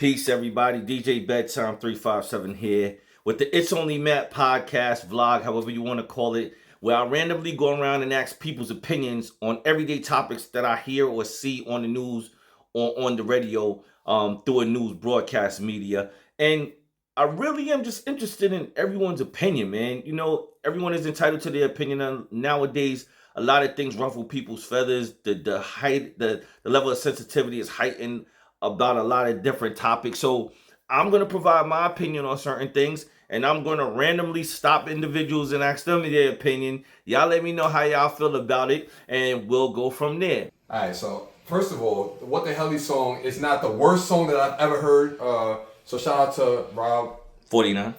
Peace, everybody. DJ Bedtime 357 here with the It's Only Matt podcast, vlog, however you want to call it, where I randomly go around and ask people's opinions on everyday topics that I hear or see on the news or on the radio through a news broadcast media. And I really am just interested in everyone's opinion, man. You know, everyone is entitled to their opinion. And nowadays, a lot of things ruffle people's feathers. The level of sensitivity is heightened about a lot of different topics. So I'm going to provide my opinion on certain things, and I'm going to randomly stop individuals and ask them their opinion. Y'all let me know how y'all feel about it, and we'll go from there. All right, so first of all, the What the Helly song is not the worst song that I've ever heard. So shout out to Rob 49.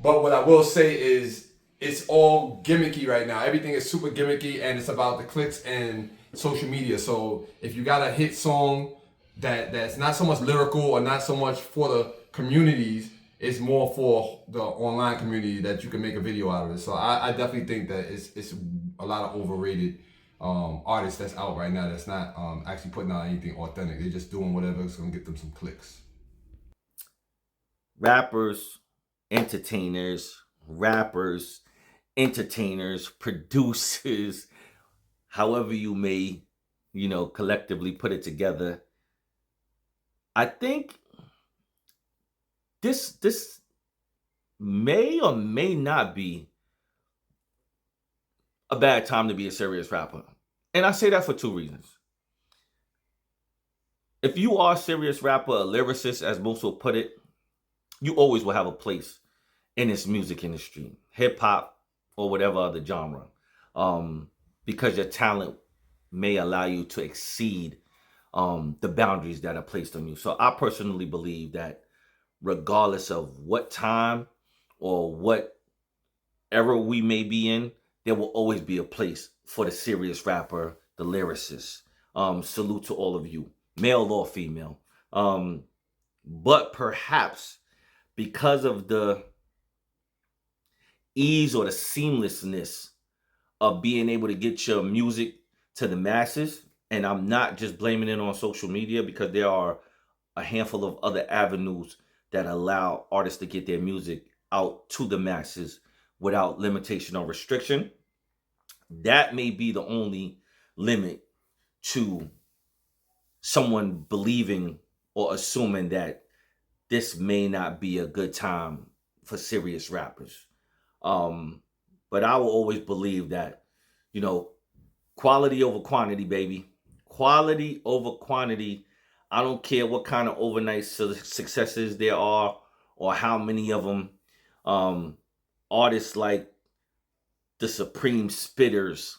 But what I will say is it's all gimmicky right now. Everything is super gimmicky, and it's about the clicks and social media. So if you got a hit song that's not so much lyrical or not so much for the communities, it's more for the online community that you can make a video out of it. So I definitely think that it's a lot of overrated artists that's out right now that's not actually putting out anything authentic. They're just doing whatever is going to get them some clicks. Rappers, entertainers, producers, however you may, collectively put it together. I think this may or may not be a bad time to be a serious rapper. And I say that for two reasons. If you are a serious rapper, a lyricist, as most will put it, you always will have a place in this music industry, hip hop or whatever other genre, because your talent may allow you to exceed the boundaries that are placed on you. So I personally believe that regardless of what time or what era we may be in, there will always be a place for the serious rapper, the lyricist. Salute to all of you, male or female. But perhaps because of the ease or the seamlessness of being able to get your music to the masses, and I'm not just blaming it on social media, because there are a handful of other avenues that allow artists to get their music out to the masses without limitation or restriction. That may be the only limit to someone believing or assuming that this may not be a good time for serious rappers. But I will always believe that, quality over quantity, baby. Quality over quantity. I don't care what kind of overnight successes there are or how many of them. Artists like the supreme spitters,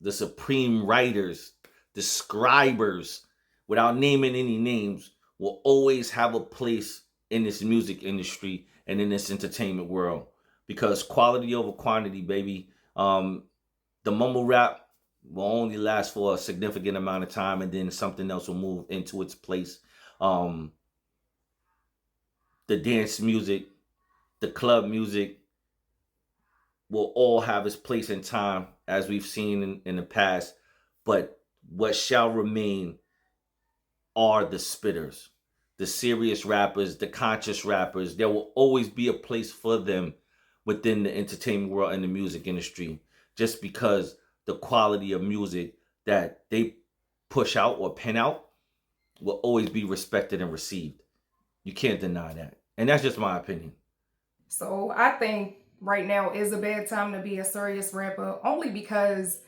the supreme writers, the scribers, without naming any names, will always have a place in this music industry and in this entertainment world, because quality over quantity, baby. The mumble rap will only last for a significant amount of time, and then something else will move into its place. The dance music, the club music will all have its place in time, as we've seen in the past. But what shall remain are the spitters, the serious rappers, the conscious rappers. There will always be a place for them within the entertainment world and the music industry, just because the quality of music that they push out or pen out will always be respected and received. You can't deny that. And that's just my opinion. So I think right now is a bad time to be a serious rapper, only because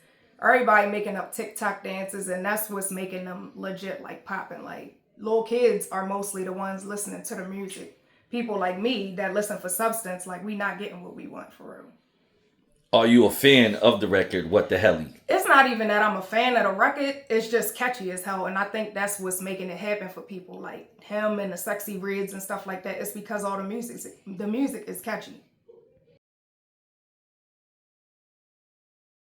everybody making up TikTok dances, and that's what's making them legit like popping. Like, little kids are mostly the ones listening to the music. People like me that listen for substance, like, we not getting what we want for real. Are you a fan of the record, What the Helly? It's not even that I'm a fan of the record. It's just catchy as hell. And I think that's what's making it happen for people like him and the Sexy Reds and stuff like that. It's because all the music is catchy.